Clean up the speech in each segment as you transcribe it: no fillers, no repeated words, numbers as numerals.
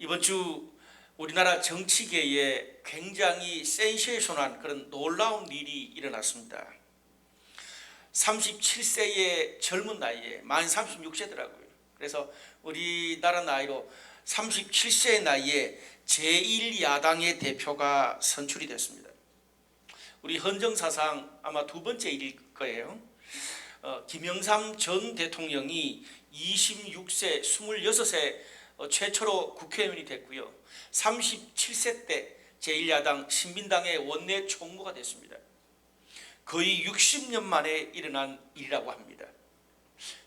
이번 주 우리나라 정치계에 굉장히 센세이션한 그런 놀라운 일이 일어났습니다. 37세의 젊은 나이에 만 36세더라고요. 그래서 우리나라 나이로 37세의 나이에 제1야당의 대표가 선출이 됐습니다. 우리 헌정사상 아마 두 번째 일일 거예요. 김영삼 전 대통령이 26세, 26세 최초로 국회의원이 됐고요. 37세 때 제1야당 신민당의 원내 총무가 됐습니다. 거의 60년 만에 일어난 일이라고 합니다.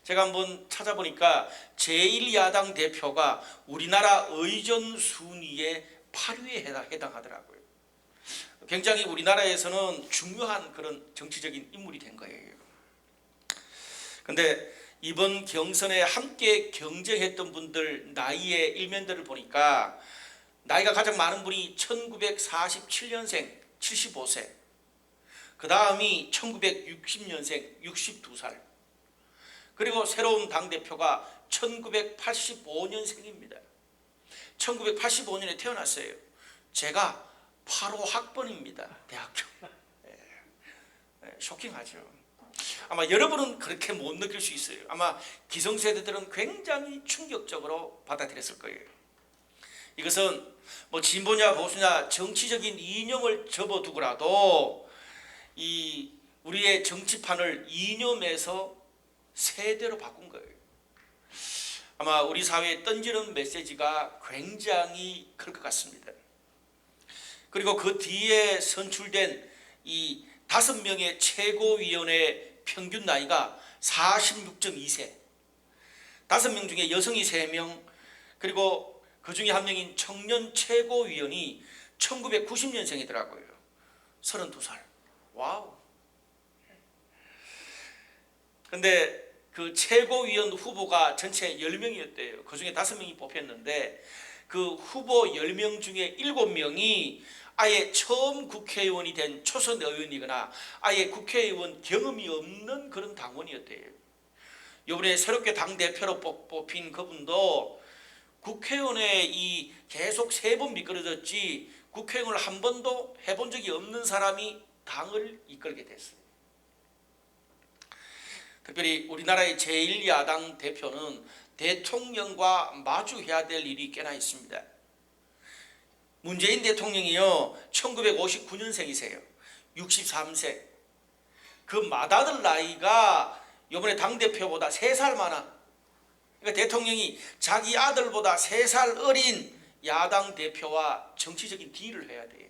제가 한번 찾아보니까 제1야당 대표가 우리나라 의전 순위의 8위에 해당하더라고요. 굉장히 우리나라에서는 중요한 그런 정치적인 인물이 된 거예요. 그런데 이번 경선에 함께 경쟁했던 분들 나이의 일면들을 보니까 나이가 가장 많은 분이 1947년생 75세, 그 다음이 1960년생 62살, 그리고 새로운 당대표가 1985년생입니다. 1985년에 태어났어요. 제가 8호 학번입니다. 대학교. 쇼킹하죠. 아마 여러분은 그렇게 못 느낄 수 있어요. 아마 기성세대들은 굉장히 충격적으로 받아들였을 거예요. 이것은 뭐 진보냐 보수냐 정치적인 이념을 접어두고라도 이 우리의 정치판을 이념에서 세대로 바꾼 거예요. 아마 우리 사회에 던지는 메시지가 굉장히 클 것 같습니다. 그리고 그 뒤에 선출된 이 5명의 최고위원의 평균 나이가 46.2세, 5명 중에 여성이 3명, 그리고 그 중에 한 명인 청년 최고위원이 1990년생이더라고요. 32살. 와우. 근데 그 최고위원 후보가 전체 10명이었대요. 그 중에 5명이 뽑혔는데 그 후보 10명 중에 7명이 아예 처음 국회의원이 된 초선 의원이거나 아예 국회의원 경험이 없는 그런 당원이었대요. 이번에 새롭게 당대표로 뽑힌 그분도 국회의원에 이 계속 3번 미끄러졌지 국회의원을 한 번도 해본 적이 없는 사람이 당을 이끌게 됐어요. 특별히 우리나라의 제1야당 대표는 대통령과 마주해야 될 일이 꽤나 있습니다. 문재인 대통령이요 1959년생이세요. 63세. 그 맏아들 나이가 이번에 당대표보다 3살 많아. 그러니까 대통령이 자기 아들보다 3살 어린 야당 대표와 정치적인 딜을 해야 돼요.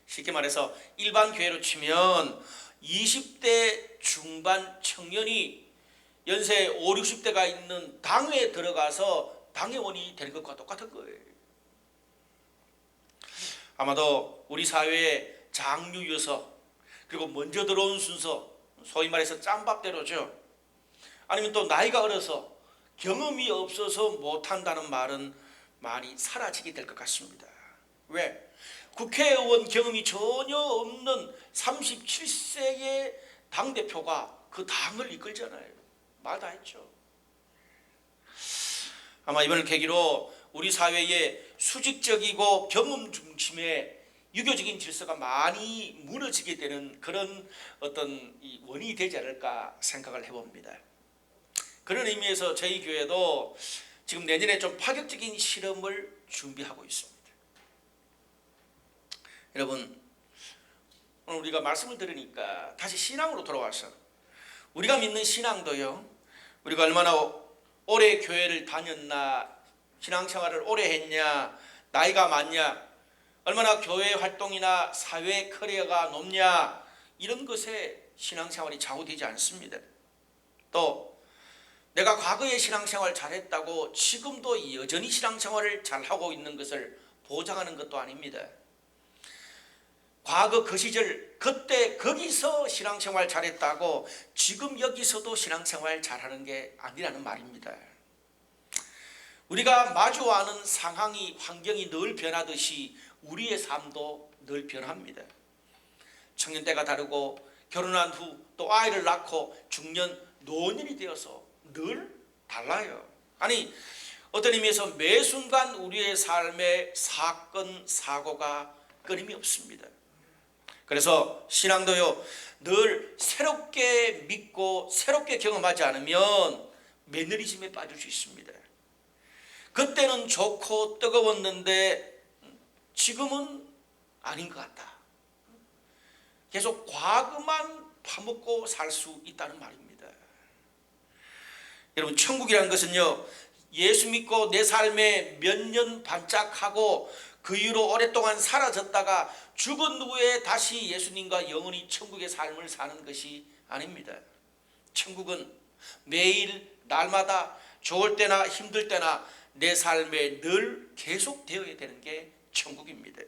쉽게 말해서 일반 교회로 치면 20대 중반 청년이 연세 5, 60대가 있는 당회에 들어가서 당회원이 될 것과 똑같은 거예요. 아마도 우리 사회의 장유여서, 그리고 먼저 들어온 순서, 소위 말해서 짬밥대로죠. 아니면 또 나이가 어려서 경험이 없어서 못한다는 말은 많이 사라지게 될 것 같습니다. 왜? 국회의원 경험이 전혀 없는 37세의 당대표가 그 당을 이끌잖아요. 말 다 했죠. 아마 이번을 계기로 우리 사회의 수직적이고 경험 중심의 유교적인 질서가 많이 무너지게 되는 그런 어떤 원인이 되지 않을까 생각을 해봅니다. 그런 의미에서 저희 교회도 지금 내년에 좀 파격적인 실험을 준비하고 있습니다. 여러분, 오늘 우리가 말씀을 들으니까 다시 신앙으로 돌아와서 우리가 믿는 신앙도요, 우리가 얼마나 오래 교회를 다녔나, 신앙생활을 오래 했냐, 나이가 많냐, 얼마나 교회 활동이나 사회 커리어가 높냐, 이런 것에 신앙생활이 좌우되지 않습니다. 또 내가 과거에 신앙생활 잘했다고 지금도 여전히 신앙생활을 잘하고 있는 것을 보장하는 것도 아닙니다. 과거 그 시절 그때 거기서 신앙생활 잘했다고 지금 여기서도 신앙생활 잘하는 게 아니라는 말입니다. 우리가 마주하는 상황이, 환경이 늘 변하듯이 우리의 삶도 늘 변합니다. 청년 때가 다르고 결혼한 후 또 아이를 낳고 중년, 노년이 되어서 늘 달라요. 아니 어떤 의미에서 매 순간 우리의 삶에 사건, 사고가 끊임이 없습니다. 그래서 신앙도요, 늘 새롭게 믿고 새롭게 경험하지 않으면 매너리즘에 빠질 수 있습니다. 그때는 좋고 뜨거웠는데 지금은 아닌 것 같다. 계속 과거만 파먹고 살 수 있다는 말입니다. 여러분, 천국이라는 것은요, 예수 믿고 내 삶에 몇 년 반짝하고 그 이후로 오랫동안 사라졌다가 죽은 후에 다시 예수님과 영원히 천국의 삶을 사는 것이 아닙니다. 천국은 매일 날마다 좋을 때나 힘들 때나 내 삶에 늘 계속되어야 되는 게 천국입니다.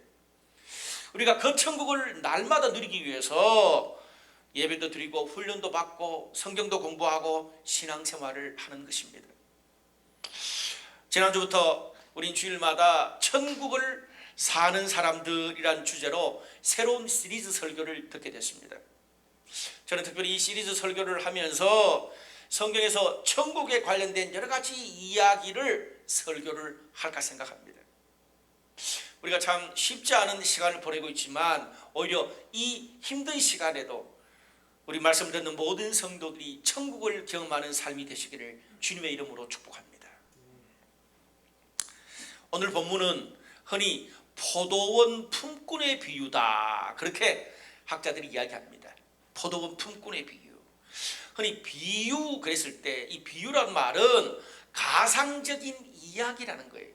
우리가 그 천국을 날마다 누리기 위해서 예배도 드리고 훈련도 받고 성경도 공부하고 신앙생활을 하는 것입니다. 지난주부터 우린 주일마다 천국을 사는 사람들이란 주제로 새로운 시리즈 설교를 듣게 됐습니다. 저는 특별히 이 시리즈 설교를 하면서 성경에서 천국에 관련된 여러 가지 이야기를 설교를 할까 생각합니다. 우리가 참 쉽지 않은 시간을 보내고 있지만 오히려 이 힘든 시간에도 우리 말씀 듣는 모든 성도들이 천국을 경험하는 삶이 되시기를 주님의 이름으로 축복합니다. 오늘 본문은 흔히 포도원 품꾼의 비유다, 그렇게 학자들이 이야기합니다. 포도원 품꾼의 비유. 흔히 비유 그랬을 때 이 비유란 말은 가상적인 이야기라는 거예요.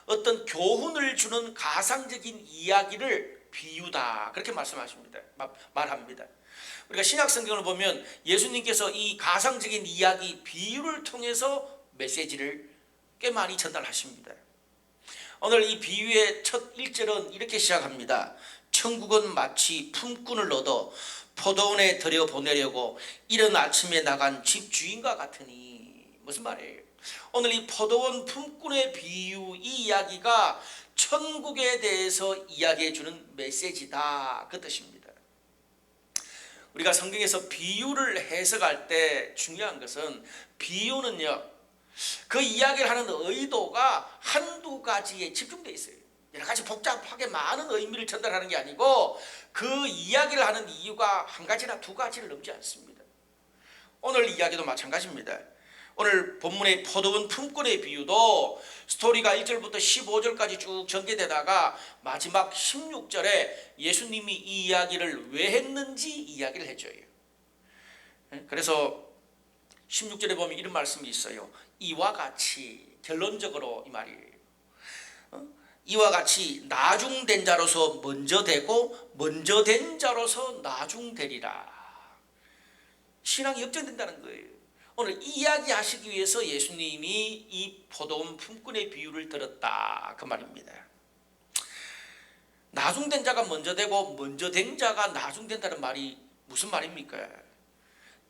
어떤 교훈을 주는 가상적인 이야기를 비유다, 그렇게 말씀하십니다. 말합니다. 우리가 신약 성경을 보면 예수님께서 이 가상적인 이야기 비유를 통해서 메시지를 꽤 많이 전달하십니다. 오늘 이 비유의 첫 1절은 이렇게 시작합니다. 천국은 마치 품꾼을 얻어 포도원에 들여보내려고 이른 아침에 나간 집주인과 같으니. 무슨 말이에요? 오늘 이 포도원 품꾼의 비유, 이 이야기가 천국에 대해서 이야기해 주는 메시지다, 그 뜻입니다. 우리가 성경에서 비유를 해석할 때 중요한 것은, 비유는요, 그 이야기를 하는 의도가 한두 가지에 집중되어 있어요. 여러 가지 복잡하게 많은 의미를 전달하는 게 아니고 그 이야기를 하는 이유가 한 가지나 두 가지를 넘지 않습니다. 오늘 이야기도 마찬가지입니다. 오늘 본문의 포도원 품꾼의 비유도 스토리가 1절부터 15절까지 쭉 전개되다가 마지막 16절에 예수님이 이 이야기를 왜 했는지 이야기를 해줘요. 그래서 16절에 보면 이런 말씀이 있어요. 이와 같이, 결론적으로 이 말이에요. 이와 같이 나중된 자로서 먼저 되고 먼저 된 자로서 나중되리라. 신앙이 역전된다는 거예요. 오늘 이 이야기 하시기 위해서 예수님이 이 포도원 품꾼의 비유를 들었다, 그 말입니다. 나중된 자가 먼저 되고 먼저 된 자가 나중된다는 말이 무슨 말입니까?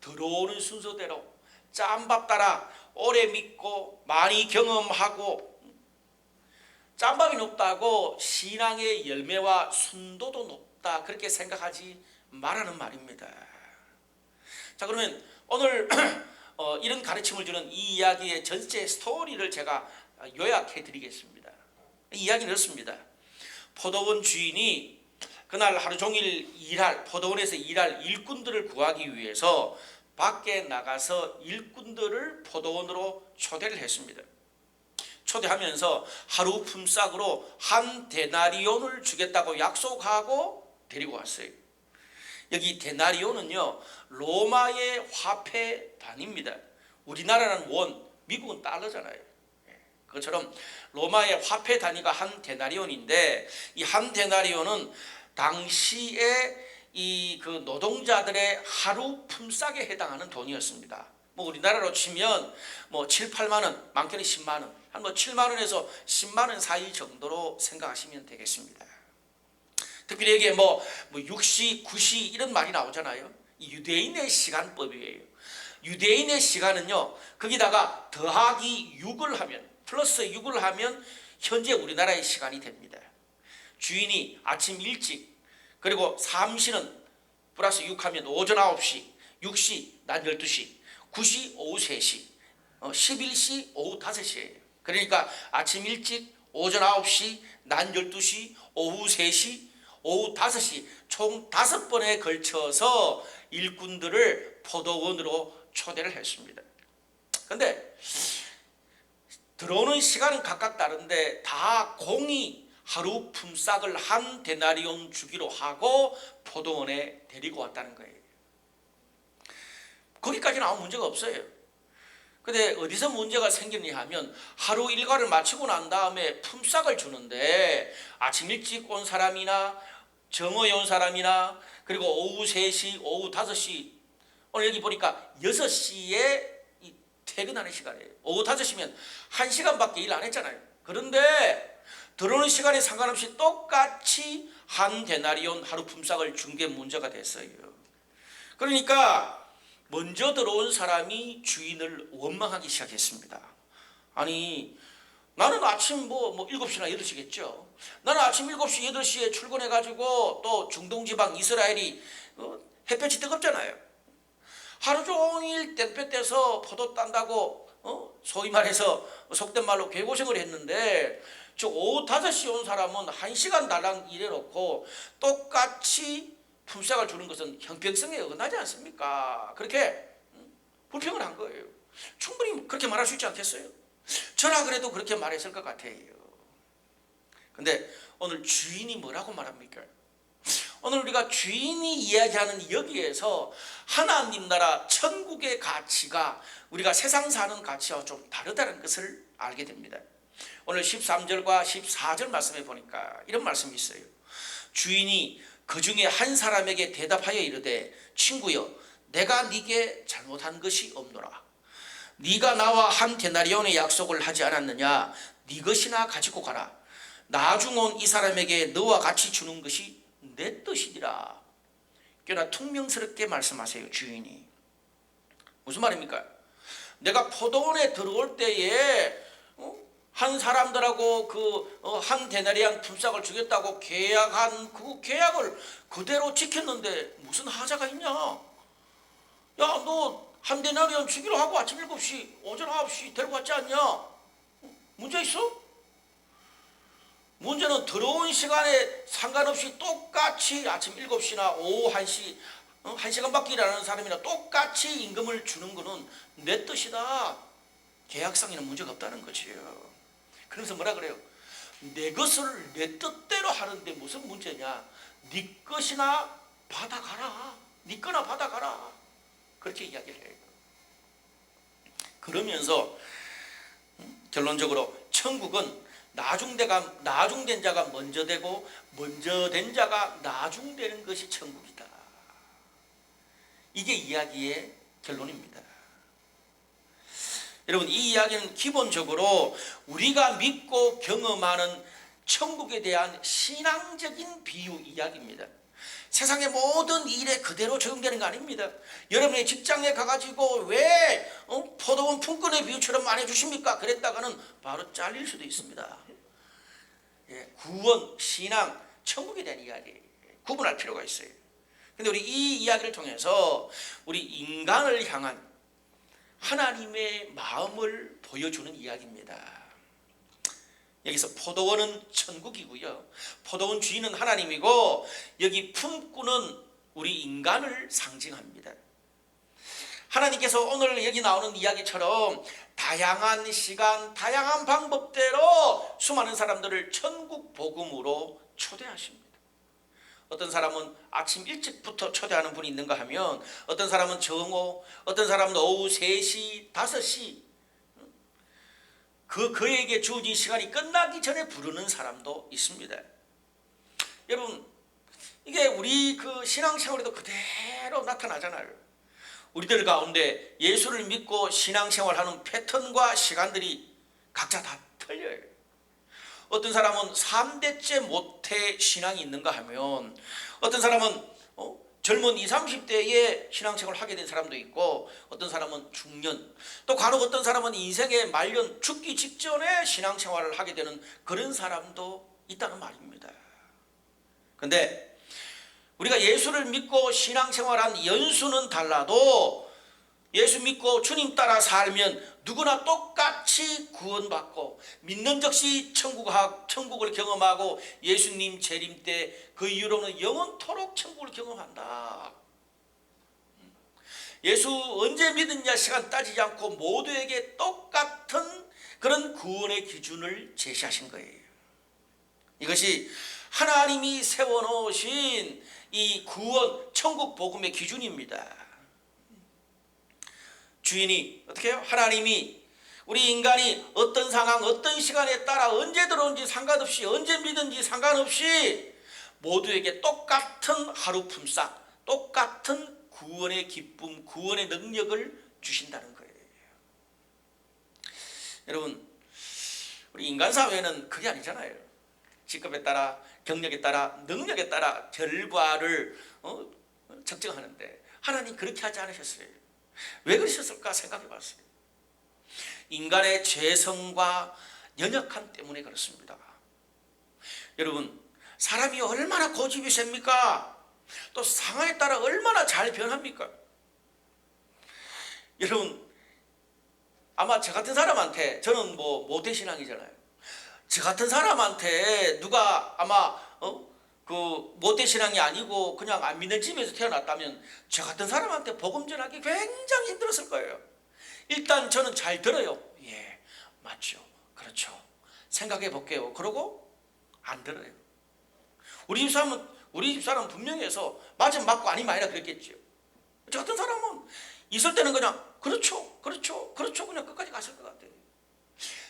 들어오는 순서대로 짬밥 따라 오래 믿고 많이 경험하고, 짬밥이 높다고 신앙의 열매와 순도도 높다, 그렇게 생각하지 말라는 말입니다. 자, 그러면 오늘 이런 가르침을 주는 이 이야기의 전체 스토리를 제가 요약해 드리겠습니다. 이 이야기는 이렇습니다. 포도원 주인이 그날 하루 종일 포도원에서 일할 일꾼들을 구하기 위해서 밖에 나가서 일꾼들을 포도원으로 초대를 했습니다. 초대하면서 하루 품삯으로 한 데나리온을 주겠다고 약속하고 데리고 왔어요. 여기 데나리온은요, 로마의 화폐 단위입니다. 우리나라는 원, 미국은 달러잖아요. 그것처럼 로마의 화폐 단위가 한 데나리온인데, 이 한 데나리온은 당시에 이 그 노동자들의 하루 품삯에 해당하는 돈이었습니다. 뭐 우리나라로 치면 뭐 7, 8만 원, 많게는 10만 원, 한 뭐 7만 원에서 10만 원 사이 정도로 생각하시면 되겠습니다. 특별히 여기에 뭐 6시, 9시 이런 말이 나오잖아요. 이 유대인의 시간법이에요. 유대인의 시간은요, 거기다가 더하기 6을 하면, 플러스 6을 하면 현재 우리나라의 시간이 됩니다. 주인이 아침 일찍, 그리고 삼시는 플러스 6하면 오전 9시, 6시 낮 12시, 9시 오후 3시, 11시 오후 5시예요. 그러니까 아침 일찍, 오전 9시, 낮 12시, 오후 3시, 오후 5시 총 5번에 걸쳐서 일꾼들을 포도원으로 초대를 했습니다. 근데 들어오는 시간은 각각 다른데 다 공이 하루 품삯을 한 데나리온 주기로 하고 포도원에 데리고 왔다는 거예요. 거기까지는 아무 문제가 없어요. 근데 어디서 문제가 생기느냐 하면 하루 일과를 마치고 난 다음에 품삯을 주는데 아침 일찍 온 사람이나 정오에 온 사람이나 그리고 오후 3시, 오후 5시, 오늘 여기 보니까 6시에 퇴근하는 시간이에요. 오후 5시면 1시간밖에 일 안 했잖아요. 그런데 들어오는 시간에 상관없이 똑같이 한 데나리온 하루 품삯을 준 게 문제가 됐어요. 그러니까 먼저 들어온 사람이 주인을 원망하기 시작했습니다. 아니, 나는 아침 7시나 8시겠죠. 나는 아침 7시, 8시에 출근해가지고 또 중동지방 이스라엘이 햇볕이 뜨겁잖아요. 하루 종일 땡볕 떼서 포도 딴다고 소위 말해서 속된 말로 개고생을 했는데 저 오후 5시 온 사람은 1시간 달랑 일해놓고 똑같이 품삯을 주는 것은 형평성에 어긋나지 않습니까? 그렇게 불평을 한 거예요. 충분히 그렇게 말할 수 있지 않겠어요? 저라 그래도 그렇게 말했을 것 같아요. 근데 오늘 주인이 뭐라고 말합니까? 오늘 우리가 주인이 이야기하는 여기에서 하나님 나라 천국의 가치가 우리가 세상 사는 가치와 좀 다르다는 것을 알게 됩니다. 오늘 13절과 14절 말씀에 보니까 이런 말씀이 있어요. 주인이 그 중에 한 사람에게 대답하여 이르되 친구여 내가 네게 잘못한 것이 없노라. 네가 나와 한 데나리온의 약속을 하지 않았느냐. 네 것이나 가지고 가라. 나중 온 이 사람에게 너와 같이 주는 것이 내 뜻이니라. 꽤나 퉁명스럽게 말씀하세요. 주인이 무슨 말입니까? 내가 포도원에 들어올 때에 한 사람들하고 한 데나리온 품삯을 주겠다고 계약한 그 계약을 그대로 지켰는데 무슨 하자가 있냐? 야, 너 한 데나리온 주기로 하고 아침 7시, 오전 9시 데리고 왔지 않냐? 문제 있어? 문제는 들어온 시간에 상관없이 똑같이 아침 7시나 오후 1시, 1시간밖에 일하는 사람이나 똑같이 임금을 주는 것은 내 뜻이다. 계약상에는 문제가 없다는 거지요. 그래서 뭐라 그래요? 내 것을 내 뜻대로 하는데 무슨 문제냐? 네 것이나 받아가라. 네 거나 받아가라. 그렇게 이야기를 해요. 그러면서 결론적으로 천국은 나중된 자가 먼저 되고 먼저 된 자가 나중되는 것이 천국이다. 이게 이야기의 결론입니다. 여러분, 이 이야기는 기본적으로 우리가 믿고 경험하는 천국에 대한 신앙적인 비유 이야기입니다. 세상의 모든 일에 그대로 적용되는 거 아닙니다. 여러분의 직장에 가가지고 왜 포도원 품꾼의 비유처럼 말해주십니까? 그랬다가는 바로 잘릴 수도 있습니다. 구원, 신앙, 천국에 대한 이야기 구분할 필요가 있어요. 근데 우리 이 이야기를 통해서 우리 인간을 향한 하나님의 마음을 보여주는 이야기입니다. 여기서 포도원은 천국이고요. 포도원 주인은 하나님이고 여기 품꾼은 우리 인간을 상징합니다. 하나님께서 오늘 여기 나오는 이야기처럼 다양한 시간, 다양한 방법대로 수많은 사람들을 천국 복음으로 초대하십니다. 어떤 사람은 아침 일찍부터 초대하는 분이 있는가 하면 어떤 사람은 정오, 어떤 사람은 오후 3시, 5시 그에게 주어진 시간이 끝나기 전에 부르는 사람도 있습니다. 여러분, 이게 우리 신앙생활에도 그대로 나타나잖아요. 우리들 가운데 예수를 믿고 신앙생활하는 패턴과 시간들이 각자 다 틀려요. 어떤 사람은 3대째 모태 신앙이 있는가 하면 어떤 사람은 젊은 20, 30대에 신앙생활을 하게 된 사람도 있고 어떤 사람은 중년, 또 간혹 어떤 사람은 인생의 말년 죽기 직전에 신앙생활을 하게 되는 그런 사람도 있다는 말입니다. 그런데 우리가 예수를 믿고 신앙생활한 연수는 달라도 예수 믿고 주님 따라 살면 누구나 똑같이 구원받고 믿는 즉시 천국을 경험하고 예수님 재림 때 그 이후로는 영원토록 천국을 경험한다. 예수 언제 믿느냐 시간 따지지 않고 모두에게 똑같은 그런 구원의 기준을 제시하신 거예요. 이것이 하나님이 세워놓으신 이 구원 천국 복음의 기준입니다. 주인이 어떻게 해요? 하나님이 우리 인간이 어떤 상황 어떤 시간에 따라 언제 들어온지 상관없이 언제 믿은지 상관없이 모두에게 똑같은 하루 품삯 똑같은 구원의 기쁨 구원의 능력을 주신다는 거예요. 여러분 우리 인간 사회는 그게 아니잖아요. 직급에 따라 경력에 따라 능력에 따라 결과를 측정하는데 하나님 그렇게 하지 않으셨어요. 왜 그러셨을까 생각해 봤어요. 인간의 죄성과 연약함 때문에 그렇습니다. 여러분 사람이 얼마나 고집이 셉니까? 또 상황에 따라 얼마나 잘 변합니까? 여러분 아마 저 같은 사람한테 저는 뭐 모태신앙이잖아요. 저 같은 사람한테 누가 아마 그 모태신앙이 아니고 그냥 안 믿는 집에서 태어났다면 저 같은 사람한테 복음 전하기 굉장히 힘들었을 거예요. 일단 저는 잘 들어요. 예, 맞죠. 그렇죠. 생각해 볼게요. 그러고 안 들어요. 우리 집사람은 분명히 해서 맞으면 맞고 아니면 아니라 그랬겠죠. 저 같은 사람은 있을 때는 그냥 그렇죠. 그냥 끝까지 갔을 것 같아요.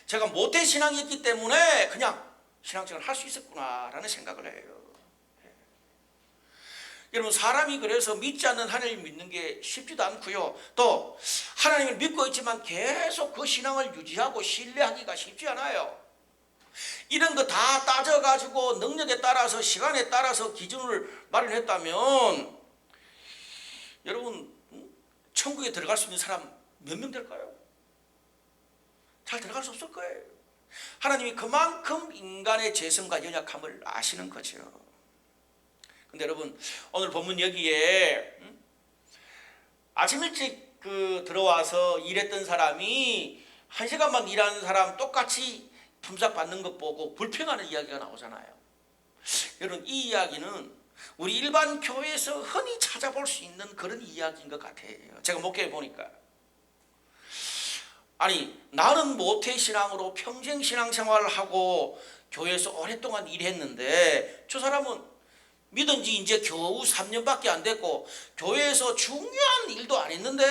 제가 모태신앙이었기 때문에 그냥 신앙생활을 할 수 있었구나라는 생각을 해요. 여러분 사람이 그래서 믿지 않는 하나님을 믿는 게 쉽지도 않고요. 또 하나님을 믿고 있지만 계속 그 신앙을 유지하고 신뢰하기가 쉽지 않아요. 이런 거 다 따져가지고 능력에 따라서 시간에 따라서 기준을 마련했다면 여러분 천국에 들어갈 수 있는 사람 몇 명 될까요? 잘 들어갈 수 없을 거예요. 하나님이 그만큼 인간의 죄성과 연약함을 아시는 거죠. 근데 여러분 오늘 본문 여기에 아침 일찍 들어와서 일했던 사람이 1시간만 일하는 사람 똑같이 품삯 받는 것 보고 불평하는 이야기가 나오잖아요. 여러분 이 이야기는 우리 일반 교회에서 흔히 찾아볼 수 있는 그런 이야기인 것 같아요. 제가 목회해 보니까 아니 나는 모태신앙으로 평생 신앙생활을 하고 교회에서 오랫동안 일했는데 저 사람은 믿은 지 이제 겨우 3년밖에 안 됐고 교회에서 중요한 일도 안 했는데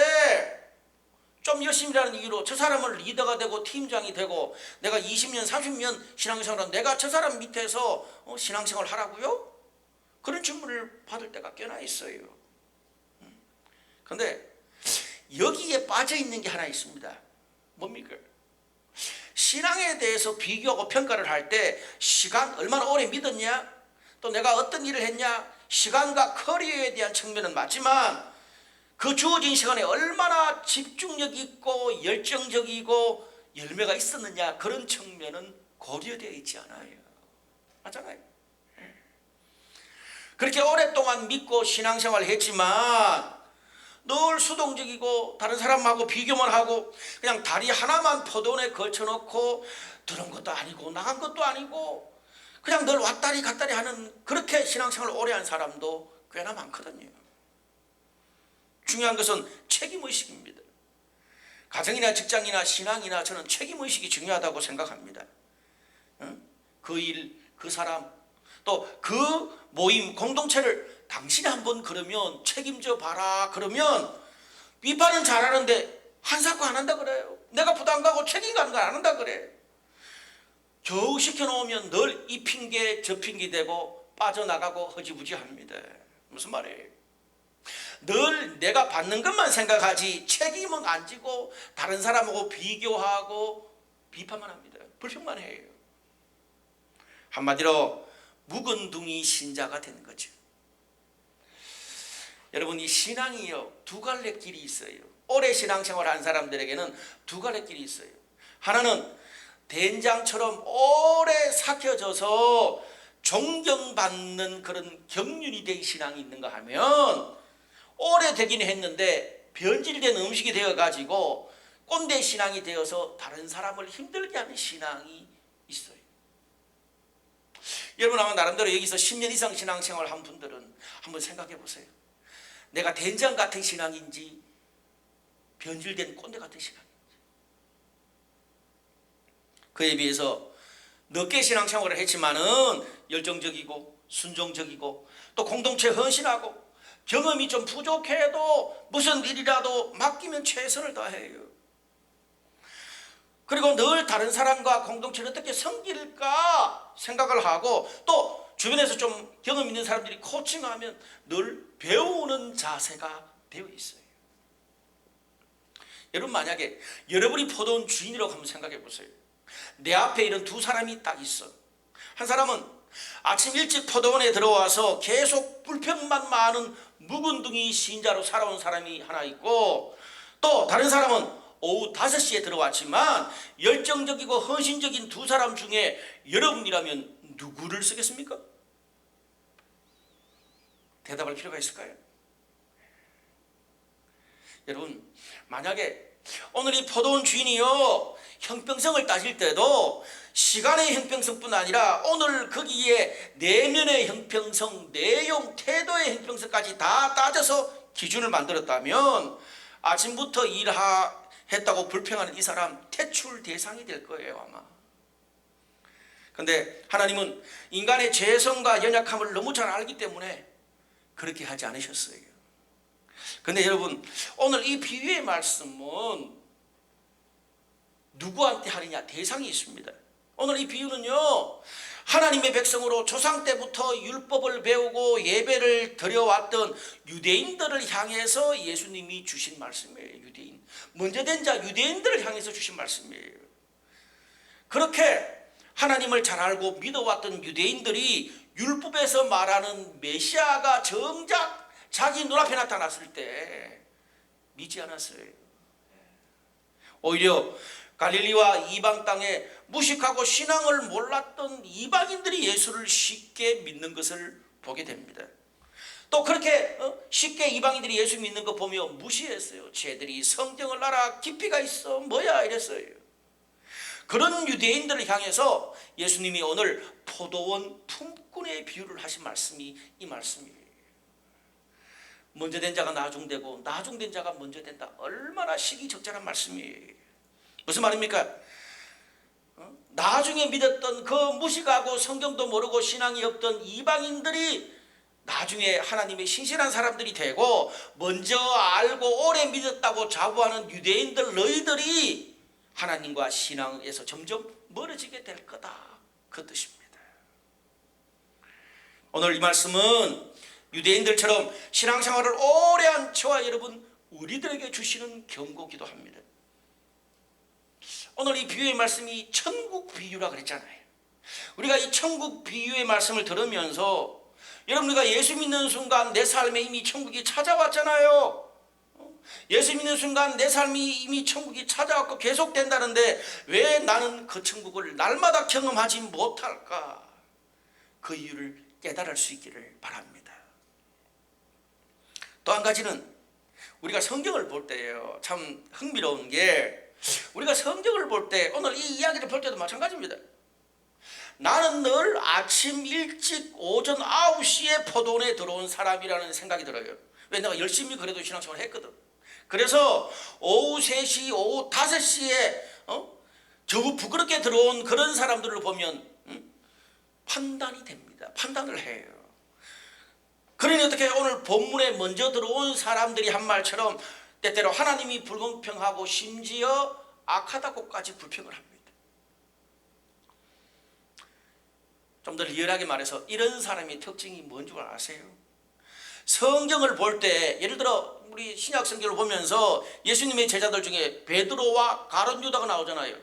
좀 열심히 일하는 이유로 저 사람을 리더가 되고 팀장이 되고 내가 20년 30년 신앙생활을 내가 저 사람 밑에서 신앙생활을 하라고요? 그런 질문을 받을 때가 꽤나 있어요. 그런데 여기에 빠져 있는 게 하나 있습니다. 뭡니까? 신앙에 대해서 비교하고 평가를 할 때 시간 얼마나 오래 믿었냐 또 내가 어떤 일을 했냐 시간과 커리어에 대한 측면은 맞지만 그 주어진 시간에 얼마나 집중력 있고 열정적이고 열매가 있었느냐 그런 측면은 고려되어 있지 않아요. 맞잖아요. 그렇게 오랫동안 믿고 신앙생활을 했지만 늘 수동적이고 다른 사람하고 비교만 하고 그냥 다리 하나만 포도원에 걸쳐놓고 들은 것도 아니고 나간 것도 아니고 그냥 늘 왔다리 갔다리 하는 그렇게 신앙생활을 오래 한 사람도 꽤나 많거든요. 중요한 것은 책임의식입니다. 가정이나 직장이나 신앙이나 저는 책임의식이 중요하다고 생각합니다. 그 일, 그 사람 또 그 모임 공동체를 당신이 한번 그러면 책임져 봐라 그러면 비판은 잘하는데 한사코 안 한다 그래요. 내가 부담 가고 책임 가는 거 안 한다 그래. 겨우 시켜놓으면 늘 이 핑계 저 핑계 대고 빠져나가고 허지부지합니다. 무슨 말이에요? 늘 내가 받는 것만 생각하지 책임은 안 지고 다른 사람하고 비교하고 비판만 합니다. 불평만 해요. 한마디로 묵은둥이 신자가 되는 거죠. 여러분 이 신앙이요 두 갈래 길이 있어요. 오래 신앙생활 한 사람들에게는 두 갈래 길이 있어요. 하나는 된장처럼 오래 삭혀져서 존경받는 그런 경륜이 된 신앙이 있는가 하면 오래 되긴 했는데 변질된 음식이 되어가지고 꼰대 신앙이 되어서 다른 사람을 힘들게 하는 신앙이 있어요. 여러분 아마 나름대로 여기서 10년 이상 신앙생활 한 분들은 한번 생각해 보세요. 내가 된장 같은 신앙인지 변질된 꼰대 같은 신앙인지. 그에 비해서 늦게 신앙생활을 했지만은 열정적이고 순종적이고 또 공동체 헌신하고 경험이 좀 부족해도 무슨 일이라도 맡기면 최선을 다해요. 그리고 늘 다른 사람과 공동체를 어떻게 섬길까 생각을 하고 또 주변에서 좀 경험 있는 사람들이 코칭하면 늘 배우는 자세가 되어 있어요. 여러분 만약에 여러분이 포도원 주인이라고 한번 생각해 보세요. 내 앞에 이런 두 사람이 딱 있어. 한 사람은 아침 일찍 포도원에 들어와서 계속 불평만 많은 묵은둥이 신자로 살아온 사람이 하나 있고 또 다른 사람은 오후 5시에 들어왔지만 열정적이고 헌신적인 두 사람 중에 여러분이라면 누구를 쓰겠습니까? 대답할 필요가 있을까요? 여러분 만약에 오늘 이 포도원 주인이요 형평성을 따질 때도 시간의 형평성뿐 아니라 오늘 거기에 내면의 형평성, 내용, 태도의 형평성까지 다 따져서 기준을 만들었다면 아침부터 했다고 불평하는 이 사람 퇴출 대상이 될 거예요 아마. 그런데 하나님은 인간의 죄성과 연약함을 너무 잘 알기 때문에 그렇게 하지 않으셨어요. 그런데 여러분 오늘 이 비유의 말씀은 누구한테 하느냐 대상이 있습니다. 오늘 이 비유는요 하나님의 백성으로 조상 때부터 율법을 배우고 예배를 드려왔던 유대인들을 향해서 예수님이 주신 말씀이에요. 유대인 먼저 된 자 유대인들을 향해서 주신 말씀이에요. 그렇게 하나님을 잘 알고 믿어왔던 유대인들이 율법에서 말하는 메시아가 정작 자기 눈앞에 나타났을 때 믿지 않았어요. 오히려 갈릴리와 이방 땅에 무식하고 신앙을 몰랐던 이방인들이 예수를 쉽게 믿는 것을 보게 됩니다. 또 그렇게 쉽게 이방인들이 예수 믿는 거 보며 무시했어요. 쟤들이 성경을 알아 깊이가 있어 뭐야 이랬어요. 그런 유대인들을 향해서 예수님이 오늘 포도원 품꾼의 비유를 하신 말씀이 이 말씀이에요. 먼저 된 자가 나중되고 나중된 자가 먼저 된다. 얼마나 시기적절한 말씀이에요. 무슨 말입니까? 나중에 믿었던 그 무식하고 성경도 모르고 신앙이 없던 이방인들이 나중에 하나님의 신실한 사람들이 되고 먼저 알고 오래 믿었다고 자부하는 유대인들 너희들이 하나님과 신앙에서 점점 멀어지게 될 거다. 그 뜻입니다. 오늘 이 말씀은 유대인들처럼 신앙생활을 오래 한 저와 여러분 우리들에게 주시는 경고기도 합니다. 오늘 이 비유의 말씀이 천국 비유라 그랬잖아요. 우리가 이 천국 비유의 말씀을 들으면서 여러분 우리가 예수 믿는 순간 내 삶에 이미 천국이 찾아왔잖아요. 예수 믿는 순간 내 삶이 이미 천국이 찾아왔고 계속된다는데 왜 나는 그 천국을 날마다 경험하지 못할까? 그 이유를 깨달을 수 있기를 바랍니다. 또 한 가지는 우리가 성경을 볼 때요 참 흥미로운 게 우리가 성경을 볼 때 오늘 이 이야기를 볼 때도 마찬가지입니다. 나는 늘 아침 일찍 오전 9시에 포도원에 들어온 사람이라는 생각이 들어요. 왜 내가 열심히 그래도 신앙생활을 했거든. 그래서 오후 3시 오후 5시에 저거 부끄럽게 들어온 그런 사람들을 보면 판단이 됩니다. 판단을 해요. 그러니 어떻게 오늘 본문에 먼저 들어온 사람들이 한 말처럼 때때로 하나님이 불공평하고 심지어 악하다고까지 불평을 합니다. 좀 더 리얼하게 말해서 이런 사람의 특징이 뭔 줄 아세요? 성경을 볼 때 예를 들어 우리 신약 성경을 보면서 예수님의 제자들 중에 베드로와 가룟 유다가 나오잖아요.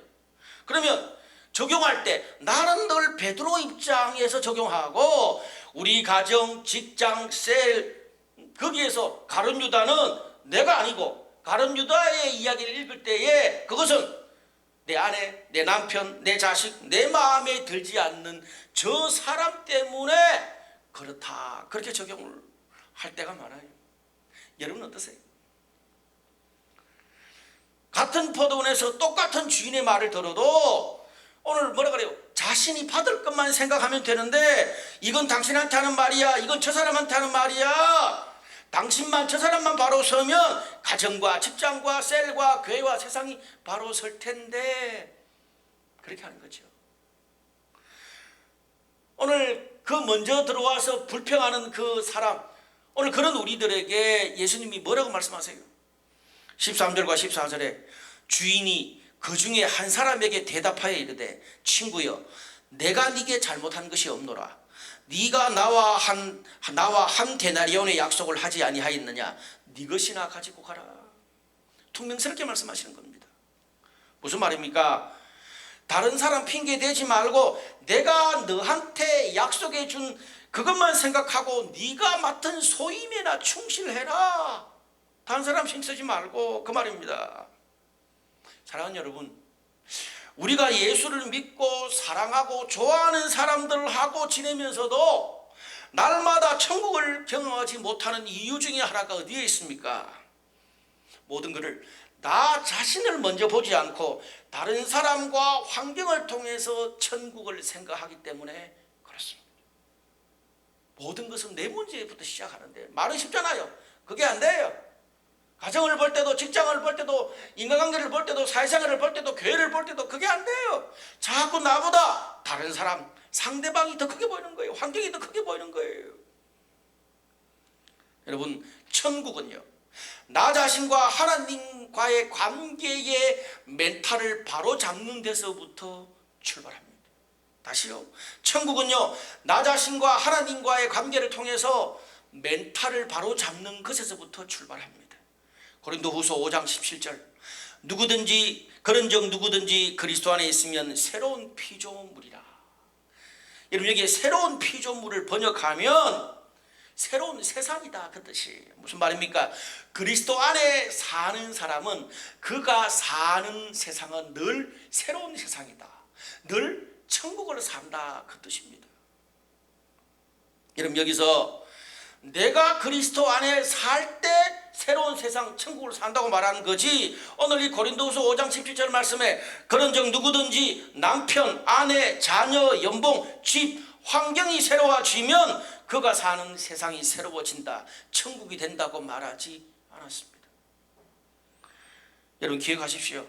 그러면 적용할 때 나는 늘 베드로 입장에서 적용하고 우리 가정, 직장, 셀 거기에서 가룟 유다는 내가 아니고 가룟 유다의 이야기를 읽을 때에 그것은 내 아내, 내 남편, 내 자식, 내 마음에 들지 않는 저 사람 때문에 그렇다. 그렇게 적용을 할 때가 많아요. 여러분 어떠세요? 같은 포도원에서 똑같은 주인의 말을 들어도 오늘 뭐라 그래요? 자신이 받을 것만 생각하면 되는데 이건 당신한테 하는 말이야, 이건 저 사람한테 하는 말이야, 당신만 저 사람만 바로 서면 가정과 직장과 셀과 교회와 세상이 바로 설 텐데 그렇게 하는 거죠. 오늘 그 먼저 들어와서 불평하는 그 사람, 오늘 그런 우리들에게 예수님이 뭐라고 말씀하세요? 13절과 14절에 주인이 그 중에 한 사람에게 대답하여 이르되 친구여 내가 네게 잘못한 것이 없노라. 네가 나와 한 데나리온의 약속을 하지 아니하였느냐. 네 것이나 가지고 가라. 퉁명스럽게 말씀하시는 겁니다. 무슨 말입니까? 다른 사람 핑계 대지 말고 내가 너한테 약속해 준 그것만 생각하고 네가 맡은 소임에나 충실해라. 다른 사람 신경 쓰지 말고, 그 말입니다. 사랑하는 여러분, 우리가 예수를 믿고 사랑하고 좋아하는 사람들하고 지내면서도 날마다 천국을 경험하지 못하는 이유 중에 하나가 어디에 있습니까? 모든 것을 나 자신을 먼저 보지 않고 다른 사람과 환경을 통해서 천국을 생각하기 때문에 그렇습니다. 모든 것은 내 문제부터 시작하는데 말은 쉽잖아요. 그게 안 돼요. 가정을 볼 때도, 직장을 볼 때도, 인간관계를 볼 때도, 사회생활을 볼 때도, 교회를 볼 때도 그게 안 돼요. 자꾸 나보다 다른 사람, 상대방이 더 크게 보이는 거예요. 환경이 더 크게 보이는 거예요. 여러분, 천국은요, 나 자신과 하나님과의 관계의 멘탈을 바로 잡는 데서부터 출발합니다. 다시요, 천국은요, 나 자신과 하나님과의 관계를 통해서 멘탈을 바로 잡는 것에서부터 출발합니다. 고린도후서 5장 17절 그런즉 누구든지 그리스도 안에 있으면 새로운 피조물이라. 여러분, 여기에 새로운 피조물을 번역하면 새로운 세상이다, 그 뜻이. 무슨 말입니까? 그리스도 안에 사는 사람은 그가 사는 세상은 늘 새로운 세상이다, 늘 천국을 산다, 그 뜻입니다. 여러분, 여기서 내가 그리스도 안에 살 때 새로운 세상 천국을 산다고 말하는 거지, 오늘 이 고린도후서 5장 17절 말씀에 그런즉 누구든지 남편, 아내, 자녀, 연봉, 집, 환경이 새로워지면 그가 사는 세상이 새로워진다, 천국이 된다고 말하지 않았습니다. 여러분, 기억하십시오.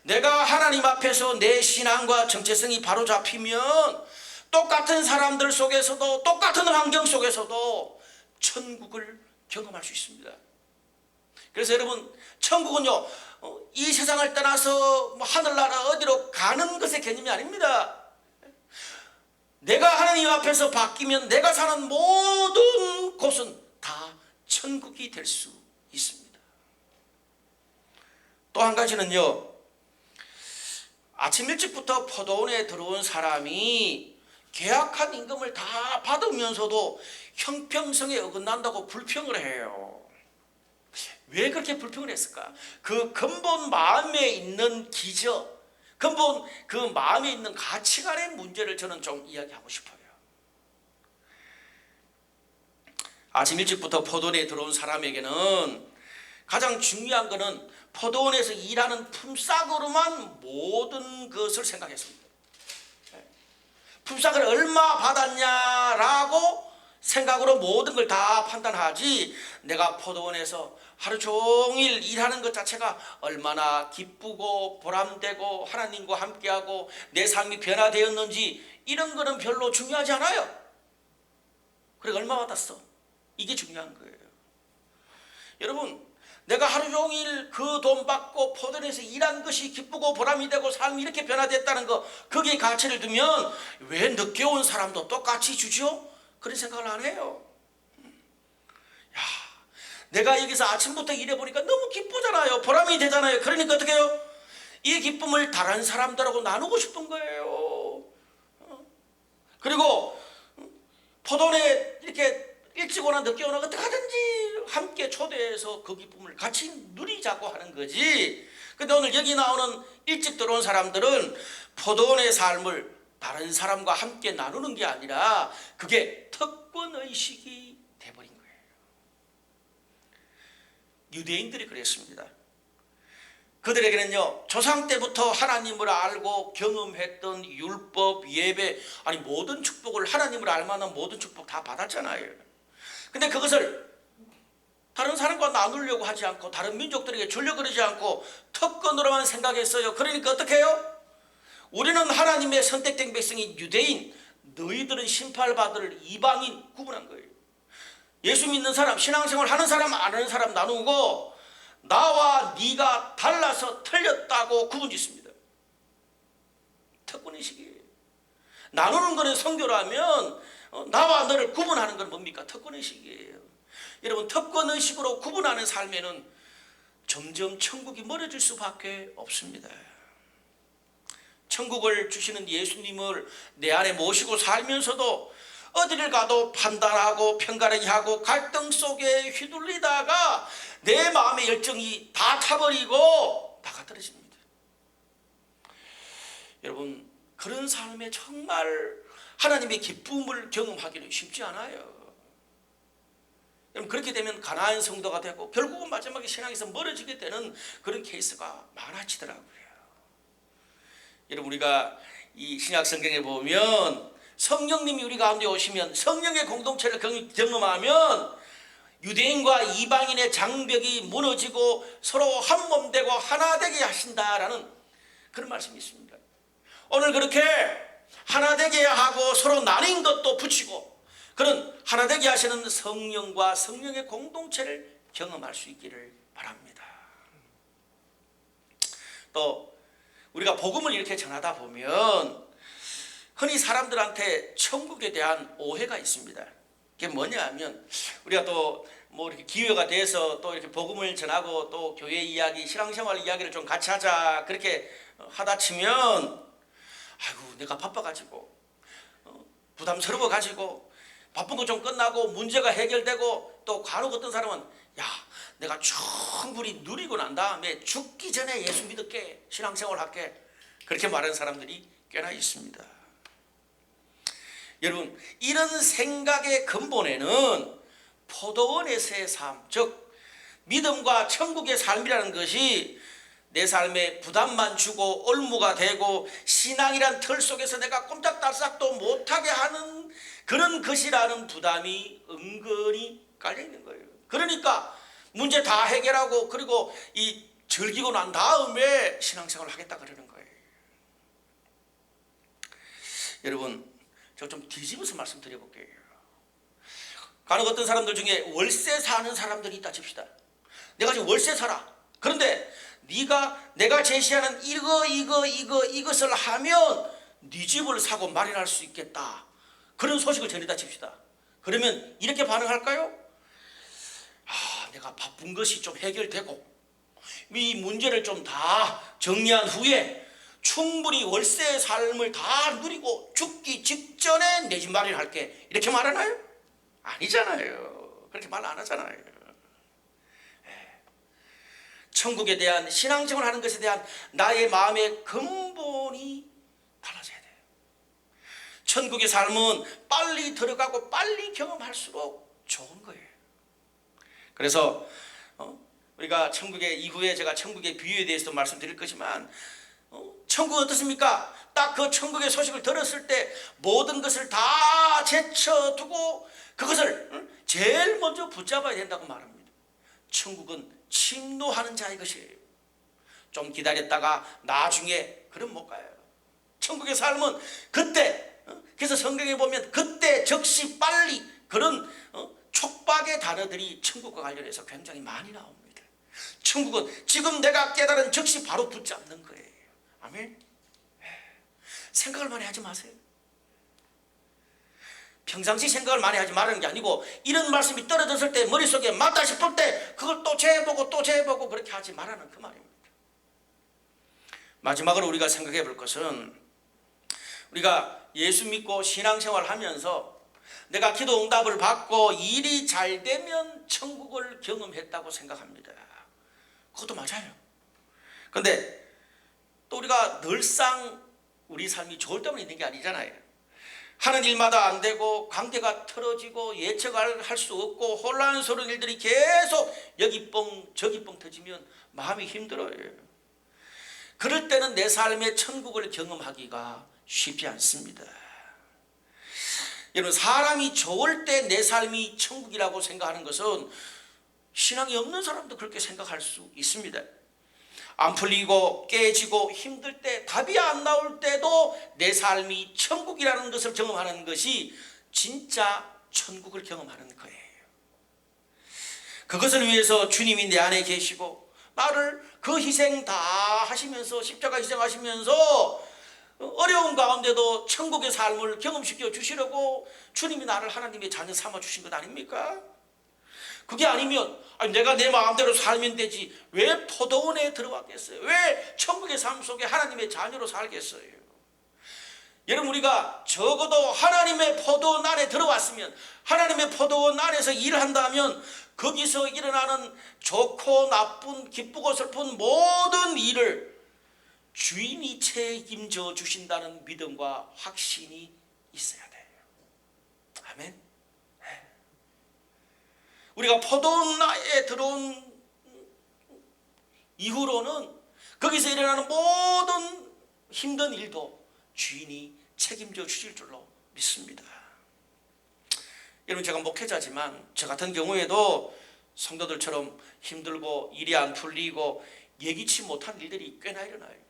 내가 하나님 앞에서 내 신앙과 정체성이 바로 잡히면 똑같은 사람들 속에서도, 똑같은 환경 속에서도 천국을 경험할 수 있습니다. 그래서 여러분, 천국은요, 이 세상을 떠나서 하늘나라 어디로 가는 것의 개념이 아닙니다. 내가 하나님 앞에서 바뀌면 내가 사는 모든 곳은 다 천국이 될 수 있습니다. 또 한 가지는요, 아침 일찍부터 포도원에 들어온 사람이 계약한 임금을 다 받으면서도 형평성에 어긋난다고 불평을 해요. 왜 그렇게 불평을 했을까? 그 근본 마음에 있는 기저, 근본 그 마음에 있는 가치관의 문제를 저는 좀 이야기하고 싶어요. 아침 일찍부터 포도원에 들어온 사람에게는 가장 중요한 것은 포도원에서 일하는 품삯으로만 모든 것을 생각했습니다. 품삯을 얼마 받았냐라고 생각으로 모든 걸 다 판단하지, 내가 포도원에서 하루 종일 일하는 것 자체가 얼마나 기쁘고 보람되고 하나님과 함께하고 내 삶이 변화되었는지 이런 거는 별로 중요하지 않아요. 그래, 얼마 받았어? 이게 중요한 거예요. 여러분, 내가 하루 종일 그 돈 받고 포도원에서 일한 것이 기쁘고 보람이 되고 삶이 이렇게 변화됐다는 거, 거기에 가치를 두면 왜 늦게 온 사람도 똑같이 주죠? 그런 생각을 안 해요. 야, 내가 여기서 아침부터 일해보니까 너무 기쁘잖아요. 보람이 되잖아요. 그러니까 어떻게 해요? 이 기쁨을 다른 사람들하고 나누고 싶은 거예요. 그리고 포도원에 이렇게 일찍 오나 늦게 오나 어떻게 하든지 함께 초대해서 그 기쁨을 같이 누리자고 하는 거지. 근데 오늘 여기 나오는 일찍 들어온 사람들은 포도원의 삶을 다른 사람과 함께 나누는 게 아니라 그게 특권의식이 돼버린 거예요. 유대인들이 그랬습니다. 그들에게는요, 조상 때부터 하나님을 알고 경험했던 율법, 예배, 아니 모든 축복을, 하나님을 알만한 모든 축복 다 받았잖아요. 근데 그것을 다른 사람과 나누려고 하지 않고 다른 민족들에게 주려고 그러지 않고 특권으로만 생각했어요. 그러니까 어떻게 해요? 우리는 하나님의 선택된 백성인 유대인, 너희들은 심판받을 이방인 구분한 거예요. 예수 믿는 사람, 신앙생활 하는 사람, 안 하는 사람 나누고 나와 네가 달라서 틀렸다고 구분짓습니다. 특권의식이에요. 나누는 것은 성교라면 나와 너를 구분하는 건 뭡니까? 특권의식이에요. 여러분, 특권의식으로 구분하는 삶에는 점점 천국이 멀어질 수밖에 없습니다. 천국을 주시는 예수님을 내 안에 모시고 살면서도 어디를 가도 판단하고 편가르기 하고 갈등 속에 휘둘리다가 내 마음의 열정이 다 타버리고 나가 떨어집니다. 여러분, 그런 삶에 정말 하나님의 기쁨을 경험하기는 쉽지 않아요. 여러분, 그렇게 되면 가난한 성도가 되고 결국은 마지막에 신앙에서 멀어지게 되는 그런 케이스가 많아지더라고요. 여러분, 우리가 이 신약 성경에 보면 성령님이 우리 가운데 오시면 성령의 공동체를 경험하면 유대인과 이방인의 장벽이 무너지고 서로 한 몸 되고 하나 되게 하신다라는 그런 말씀이 있습니다. 오늘 그렇게 하나 되게 하고 서로 나뉜 것도 붙이고 그런 하나 되게 하시는 성령과 성령의 공동체를 경험할 수 있기를 바랍니다. 또 우리가 복음을 이렇게 전하다 보면 흔히 사람들한테 천국에 대한 오해가 있습니다. 그게 뭐냐 하면 우리가 또 뭐 이렇게 기회가 돼서 또 이렇게 복음을 전하고 또 교회 이야기, 신앙생활 이야기를 좀 같이 하자 그렇게 하다 치면 아이고 내가 바빠가지고 부담스러워가지고 바쁜 거 좀 끝나고 문제가 해결되고 또 간혹 어떤 사람은 야 내가 충분히 누리고 난 다음에 죽기 전에 예수 믿을게 신앙생활 할게 그렇게 말하는 사람들이 꽤나 있습니다. 여러분, 이런 생각의 근본에는 포도원에서의 삶, 즉 믿음과 천국의 삶이라는 것이 내 삶에 부담만 주고 올무가 되고 신앙이란 틀 속에서 내가 꼼짝달싹도 못하게 하는 그런 것이라는 부담이 은근히 깔려있는 거예요. 그러니까 문제 다 해결하고 그리고 이 즐기고 난 다음에 신앙생활을 하겠다 그러는 거예요. 여러분, 제가 좀 뒤집어서 말씀드려볼게요. 간혹 어떤 사람들 중에 월세 사는 사람들이 있다 칩시다. 내가 지금 월세 살아. 그런데 내가 제시하는 이것을 하면 네 집을 사고 마련할 수 있겠다. 그런 소식을 전했다 칩시다. 그러면 이렇게 반응할까요? 내가 바쁜 것이 좀 해결되고 이 문제를 좀 다 정리한 후에 충분히 월세의 삶을 다 누리고 죽기 직전에 내 집 마련할게. 이렇게 말하나요? 아니잖아요. 그렇게 말 안 하잖아요. 천국에 대한 신앙생활 하는 것에 대한 나의 마음의 근본이 달라져야 돼요. 천국의 삶은 빨리 들어가고 빨리 경험할수록 좋은 거예요. 그래서 우리가 천국의 이후에 제가 천국의 비유에 대해서도 말씀드릴 거지만 천국은 어떻습니까? 딱 그 천국의 소식을 들었을 때 모든 것을 다 제쳐두고 그것을 제일 먼저 붙잡아야 된다고 말합니다. 천국은 침노하는 자의 것이에요. 좀 기다렸다가 나중에 그럼 못 가요. 천국의 삶은 그때, 그래서 성경에 보면 그때 즉시 빨리 그런 촉박의 단어들이 천국과 관련해서 굉장히 많이 나옵니다. 천국은 지금 내가 깨달은 즉시 바로 붙잡는 거예요. 아멘. 생각을 많이 하지 마세요. 평상시 생각을 많이 하지 말라는 게 아니고 이런 말씀이 떨어졌을 때 머릿속에 맞다 싶을 때 그걸 또 재보고 또 재보고 그렇게 하지 말라는 그 말입니다. 마지막으로 우리가 생각해 볼 것은 우리가 예수 믿고 신앙생활 하면서 내가 기도 응답을 받고 일이 잘 되면 천국을 경험했다고 생각합니다. 그것도 맞아요. 그런데 또 우리가 늘상 우리 삶이 좋을 때만 있는 게 아니잖아요. 하는 일마다 안 되고 관계가 틀어지고 예측할 수 없고 혼란스러운 일들이 계속 여기 뻥 저기 뻥 터지면 마음이 힘들어요. 그럴 때는 내 삶의 천국을 경험하기가 쉽지 않습니다. 여러분, 사람이 좋을 때 내 삶이 천국이라고 생각하는 것은 신앙이 없는 사람도 그렇게 생각할 수 있습니다. 안 풀리고 깨지고 힘들 때, 답이 안 나올 때도 내 삶이 천국이라는 것을 경험하는 것이 진짜 천국을 경험하는 거예요. 그것을 위해서 주님이 내 안에 계시고 나를 그 희생 다 하시면서, 십자가 희생하시면서 어려운 가운데도 천국의 삶을 경험시켜 주시려고 주님이 나를 하나님의 자녀 삼아 주신 것 아닙니까? 그게 아니면 내가 내 마음대로 살면 되지 왜 포도원에 들어왔겠어요? 왜 천국의 삶 속에 하나님의 자녀로 살겠어요? 여러분, 우리가 적어도 하나님의 포도원 안에 들어왔으면, 하나님의 포도원 안에서 일을 한다면 거기서 일어나는 좋고 나쁜, 기쁘고 슬픈 모든 일을 주인이 책임져 주신다는 믿음과 확신이 있어야 돼요. 아멘. 우리가 포도원에 들어온 이후로는 거기서 일어나는 모든 힘든 일도 주인이 책임져 주실 줄로 믿습니다. 여러분, 제가 목회자지만 저 같은 경우에도 성도들처럼 힘들고 일이 안 풀리고 예기치 못한 일들이 꽤나 일어나요.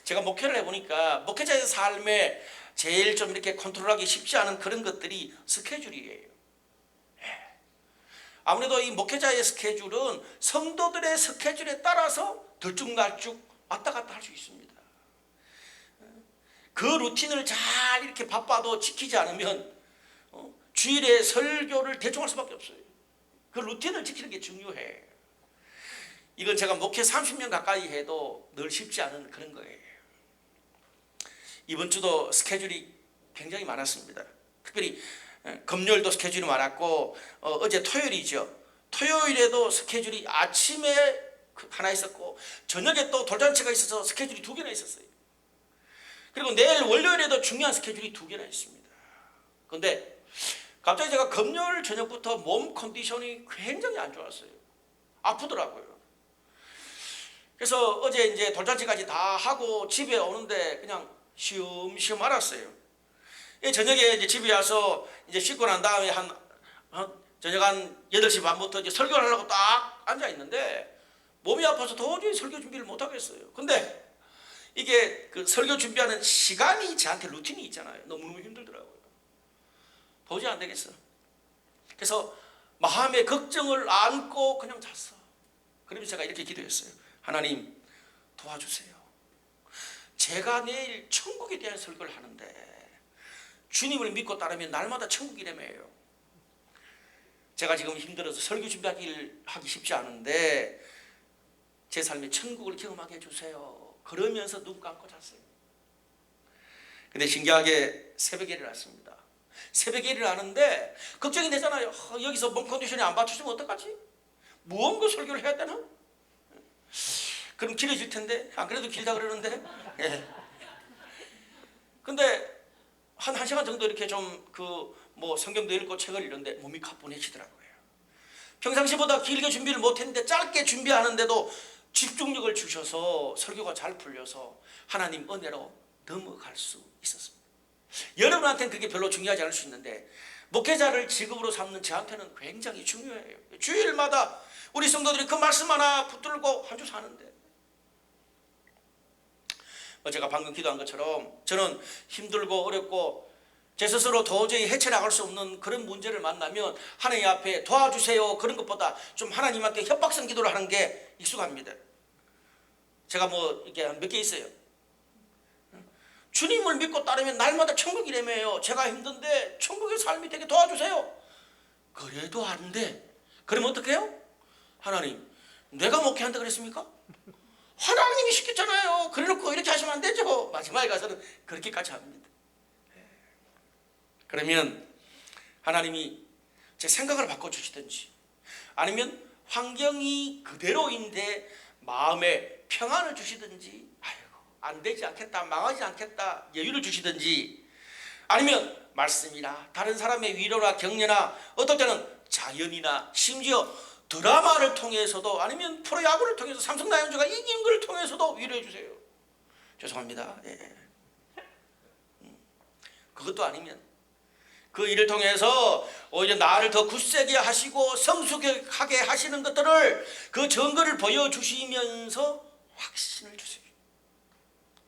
제가 목회를 해보니까 목회자의 삶에 제일 좀 이렇게 컨트롤하기 쉽지 않은 그런 것들이 스케줄이에요. 아무래도 이 목회자의 스케줄은 성도들의 스케줄에 따라서 들쭉날쭉 왔다 갔다 할 수 있습니다. 그 루틴을 잘 이렇게 바빠도 지키지 않으면 주일에 설교를 대충 할 수밖에 없어요. 그 루틴을 지키는 게 중요해. 이건 제가 목회 30년 가까이 해도 늘 쉽지 않은 그런 거예요. 이번 주도 스케줄이 굉장히 많았습니다. 특별히 금요일도 스케줄이 많았고 어제 토요일이죠. 토요일에도 스케줄이 아침에 하나 있었고 저녁에 또 돌잔치가 있어서 스케줄이 2개나 있었어요. 그리고 내일 월요일에도 중요한 스케줄이 2개나 있습니다. 그런데 갑자기 제가 금요일 저녁부터 몸 컨디션이 굉장히 안 좋았어요. 아프더라고요. 그래서 어제 이제 돌잔치까지 다 하고 집에 오는데 그냥 쉬엄쉬엄 알았어요. 저녁에 이제 집에 와서 이제 씻고 난 다음에 저녁 한 8시 반부터 이제 설교를 하려고 딱 앉아 있는데 몸이 아파서 도저히 설교 준비를 못 하겠어요. 근데 이게 그 설교 준비하는 시간이 저한테 루틴이 있잖아요. 너무너무 힘들더라고요. 도저히 안 되겠어. 그래서 마음의 걱정을 안고 그냥 잤어. 그러면서 제가 이렇게 기도했어요. 하나님, 도와주세요. 제가 내일 천국에 대한 설교를 하는데 주님을 믿고 따르면 날마다 천국이라며요. 제가 지금 힘들어서 설교 준비하기 쉽지 않은데 제 삶에 천국을 경험하게 해주세요. 그러면서 눈 감고 잤어요. 근데 신기하게 새벽에 일어났습니다. 새벽에 일어나는데 걱정이 되잖아요. 여기서 몸 컨디션이 안 받쳐주면 어떡하지? 무언가 설교를 해야 되나? 그럼 길어질 텐데. 안 그래도 길다 그러는데. 근데 한 1시간 정도 이렇게 좀 성경도 읽고 책을 읽는데 몸이 가뿐해지더라고요. 평상시보다 길게 준비를 못했는데 짧게 준비하는데도 집중력을 주셔서 설교가 잘 풀려서 하나님 은혜로 넘어갈 수 있었습니다. 여러분한테는 그게 별로 중요하지 않을 수 있는데 목회자를 직업으로 삼는 저한테는 굉장히 중요해요. 주일마다 우리 성도들이 그 말씀 하나 붙들고 한 주 사는데 제가 방금 기도한 것처럼 저는 힘들고 어렵고 제 스스로 도저히 헤쳐나갈 수 없는 그런 문제를 만나면 하나님 앞에 도와주세요 그런 것보다 좀 하나님한테 협박성 기도를 하는 게 익숙합니다. 제가 이게 몇 개 있어요. 주님을 믿고 따르면 날마다 천국이라며요. 제가 힘든데 천국의 삶이 되게 도와주세요. 그래도 안 돼. 그러면 어떻게 해요? 하나님, 내가 목회한다 그랬습니까? 하나님이 시켰잖아요. 그래놓고 이렇게 하시면 안 되죠. 마지막에 가서는 그렇게까지 합니다. 그러면 하나님이 제 생각을 바꿔주시든지 아니면 환경이 그대로인데 마음에 평안을 주시든지 안 되지 않겠다, 망하지 않겠다 여유를 주시든지 아니면 말씀이나 다른 사람의 위로나 격려나 어떨 때는 자연이나 심지어 드라마를 통해서도 아니면 프로야구를 통해서 삼성 라이온즈가 이긴 걸 통해서도 위로해 주세요. 죄송합니다. 예. 그것도 아니면 그 일을 통해서 오히려 나를 더 굳세게 하시고 성숙하게 하시는 것들을 그 증거를 보여주시면서 확신을 주세요.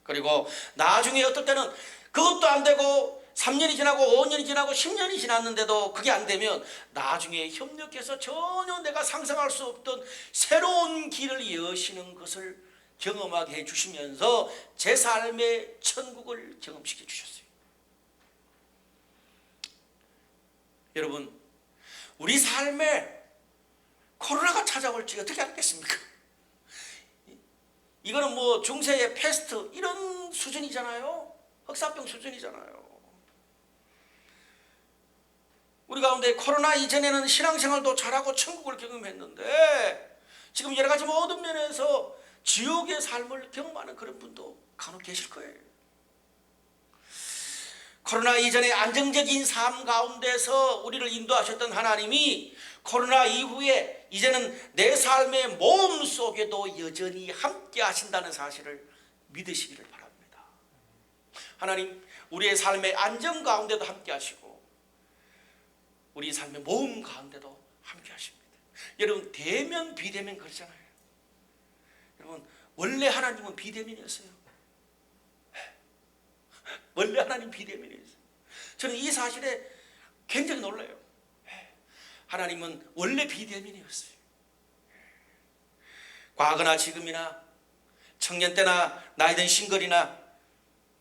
그리고 나중에 어떨 때는 그것도 안 되고 3년이 지나고 5년이 지나고 10년이 지났는데도 그게 안 되면 나중에 협력해서 전혀 내가 상상할 수 없던 새로운 길을 여시는 것을 경험하게 해주시면서 제 삶의 천국을 경험시켜 주셨어요. 여러분, 우리 삶에 코로나가 찾아올지 어떻게 알겠습니까? 이거는 뭐 중세의 패스트 이런 수준이잖아요. 흑사병 수준이잖아요. 우리 가운데 코로나 이전에는 신앙생활도 잘하고 천국을 경험했는데 지금 여러 가지 모든 면에서 지옥의 삶을 경험하는 그런 분도 간혹 계실 거예요. 코로나 이전에 안정적인 삶 가운데서 우리를 인도하셨던 하나님이 코로나 이후에 이제는 내 삶의 모험 속에도 여전히 함께 하신다는 사실을 믿으시기를 바랍니다. 하나님, 우리의 삶의 안정 가운데도 함께 하시고 우리 삶의 모험 가운데도 함께 하십니다. 여러분, 대면 비대면 그러잖아요. 여러분, 원래 하나님은 비대면이었어요. 원래 하나님 비대면이었어요. 저는 이 사실에 굉장히 놀라요. 하나님은 원래 비대면이었어요. 과거나 지금이나 청년 때나 나이 든 싱글이나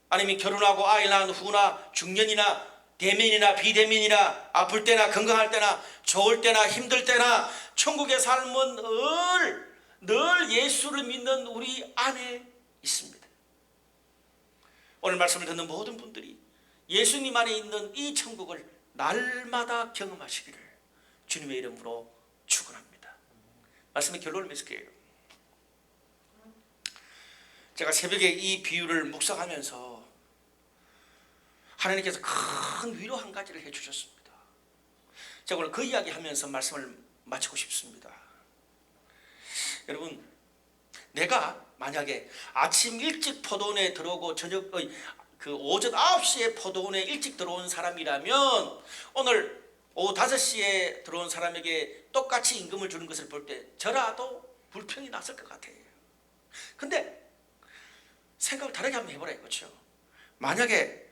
아니면 결혼하고 아이 낳은 후나 중년이나 대면이나 비대면이나 아플 때나 건강할 때나 좋을 때나 힘들 때나 천국의 삶은 늘 예수를 믿는 우리 안에 있습니다. 오늘 말씀을 듣는 모든 분들이 예수님 안에 있는 이 천국을 날마다 경험하시기를 주님의 이름으로 축원합니다. 말씀의 결론을 맺을게요. 제가 새벽에 이 비유를 묵상하면서 하나님께서 큰 위로 한 가지를 해주셨습니다. 제가 오늘 그 이야기 하면서 말씀을 마치고 싶습니다. 여러분, 내가 만약에 아침 일찍 포도원에 들어오고 오전 9시에 포도원에 일찍 들어온 사람이라면 오늘 오후 5시에 들어온 사람에게 똑같이 임금을 주는 것을 볼 때 저라도 불평이 났을 것 같아요. 근데 생각을 다르게 한번 해보라 이거죠. 만약에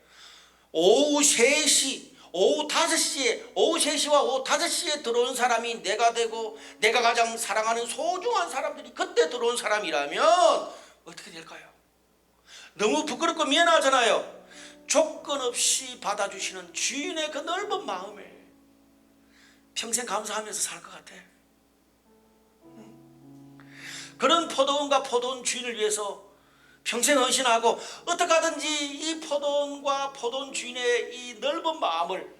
오후 3시, 오후 5시에, 오후 3시와 오후 5시에 들어온 사람이 내가 되고 내가 가장 사랑하는 소중한 사람들이 그때 들어온 사람이라면 어떻게 될까요? 너무 부끄럽고 미안하잖아요. 조건 없이 받아주시는 주인의 그 넓은 마음에 평생 감사하면서 살 것 같아. 그런 포도원과 포도원 주인을 위해서 평생 헌신하고 어떻게 하든지 이 포도원과 포도원 주인의 이 넓은 마음을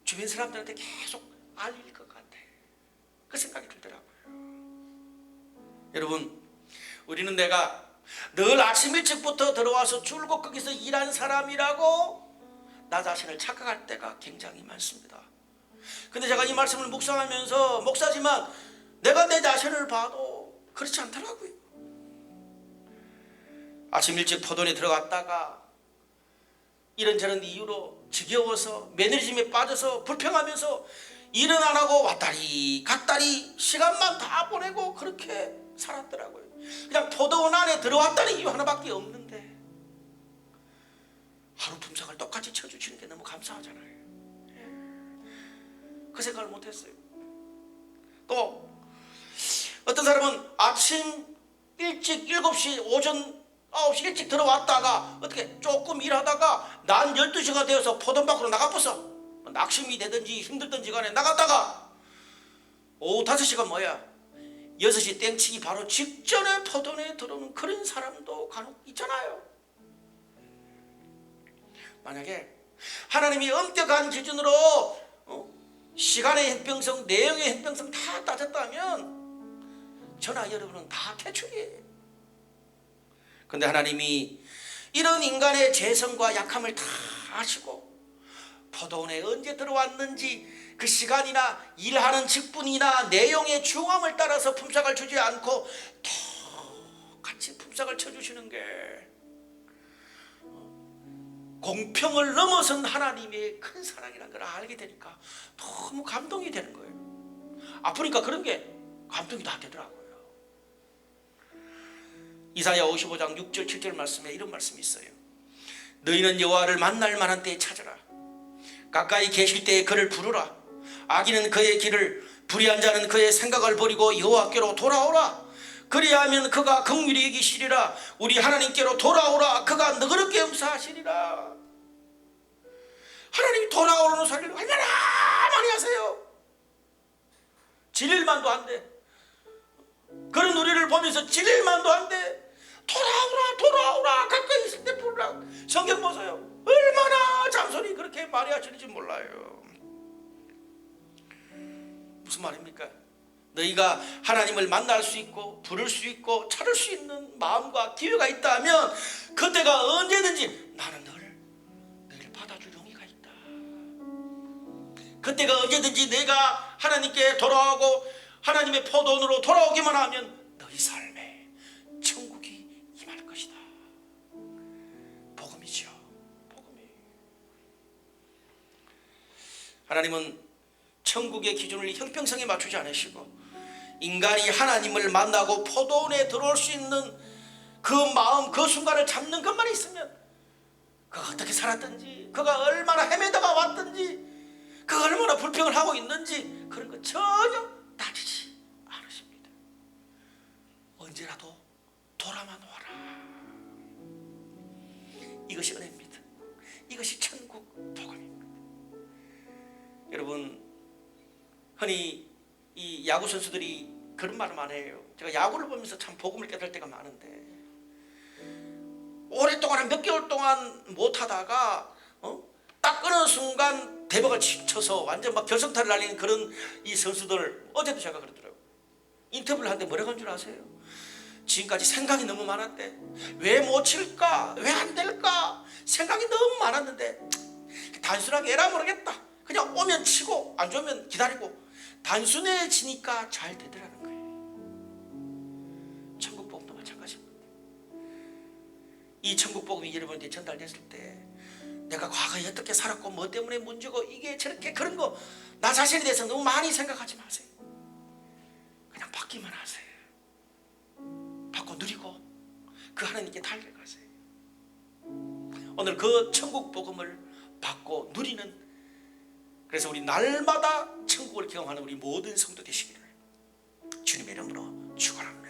주변 사람들한테 계속 알릴 것 같아. 그 생각이 들더라고요. 여러분, 우리는 내가 늘 아침 일찍부터 들어와서 줄곧 거기서 일한 사람이라고 나 자신을 착각할 때가 굉장히 많습니다. 근데 제가 이 말씀을 묵상하면서 목사지만 내가 내 자신을 봐도 그렇지 않더라고요. 아침 일찍 포도원에 들어갔다가 이런저런 이유로 지겨워서 매너리즘에 빠져서 불평하면서 일은 안 하고 왔다리 갔다리 시간만 다 보내고 그렇게 살았더라고요. 그냥 포도원 안에 들어왔다는 이유 하나밖에 없는데 하루 품삯을 똑같이 쳐주시는 게 너무 감사하잖아요. 그 생각을 못했어요. 또 어떤 사람은 아침 일찍 7시 오전 9시 일찍 들어왔다가 어떻게 조금 일하다가 난 12시가 되어서 포도원 밖으로 나가버렸어. 낙심이 되든지 힘들든지 간에 나갔다가 오후 5시가 뭐야 6시 땡치기 바로 직전에 포도원에 들어오는 그런 사람도 간혹 있잖아요. 만약에 하나님이 엄격한 기준으로 시간의 형평성, 내용의 형평성 다 따졌다면 저나 여러분은 다 퇴출이에요. 근데 하나님이 이런 인간의 죄성과 약함을 다 아시고 포도원에 언제 들어왔는지 그 시간이나 일하는 직분이나 내용의 중함을 따라서 품삯을 주지 않고 똑같이 미친 품삯을 쳐주시는 게 공평을 넘어선 하나님의 큰 사랑이라는 걸 알게 되니까 너무 감동이 되는 거예요. 아프니까 그런 게 감동이 다 되더라고요. 이사야 55장 6절 7절 말씀에 이런 말씀이 있어요. 너희는 여호와를 만날 만한 때에 찾으라. 가까이 계실 때에 그를 부르라. 악인은 그의 길을, 불의한 자는 그의 생각을 버리고 여호와께로 돌아오라. 그리하면 그가 긍휼히 여기시리라. 우리 하나님께로 돌아오라. 그가 너그럽게 용서하시리라. 하나님이 돌아오라는 소리를 얼마나 많이 하세요. 질일만도 안 돼. 그런 우리를 보면서 질일만도 안 돼. 돌아오라 돌아오라 가까이 있을 때 부르라. 성경 보세요. 얼마나 잔소리 그렇게 많이 하시는지 몰라요. 무슨 말입니까? 너희가 하나님을 만날 수 있고 부를 수 있고 찾을 수 있는 마음과 기회가 있다면 그때가 언제든지 나는 너를 받아줄 용의가 있다. 그때가 언제든지 내가 하나님께 돌아오고 하나님의 포도원으로 돌아오기만 하면 너희 삶에 천국이 임할 것이다. 복음이죠. 복음이. 하나님은 천국의 기준을 형평성에 맞추지 않으시고 인간이 하나님을 만나고 포도원에 들어올 수 있는 그 마음, 그 순간을 잡는 것만 있으면 그가 어떻게 살았든지, 그가 얼마나 헤매다가 왔든지, 그가 얼마나 불평을 하고 있는지 그런 거 전혀 따지지 않으십니다. 언제라도 돌아만 와라. 이것이 은혜입니다. 이것이 천국 복음입니다. 여러분, 흔히 이 야구 선수들이 그런 말을 많이 해요. 제가 야구를 보면서 참 복음을 깨달을 때가 많은데, 오랫동안 한 몇 개월 동안 못하다가 딱 어느 순간 대박을 쳐서 완전 막 결승타를 날리는 그런 이 선수들, 어제도 제가 그러더라고요. 인터뷰를 하는데 뭐라고 한 줄 아세요? 지금까지 생각이 너무 많았대. 왜 못 칠까? 왜 안 될까? 생각이 너무 많았는데 단순하게 에라 모르겠다. 그냥 오면 치고 안 좋으면 기다리고 단순해지니까 잘 되더라는 거예요. 천국 복음도 마찬가지입니다. 이 천국 복음이 여러분한테 전달됐을 때 내가 과거에 어떻게 살았고 뭐 때문에 문제고 이게 저렇게 그런 거 나 자신에 대해서 너무 많이 생각하지 마세요. 그냥 받기만 하세요. 받고 누리고 그 하나님께 달려가세요. 오늘 그 천국 복음을 받고 누리는, 그래서 우리 날마다 천국을 경험하는 우리 모든 성도 되시기를 주님의 이름으로 축원합니다.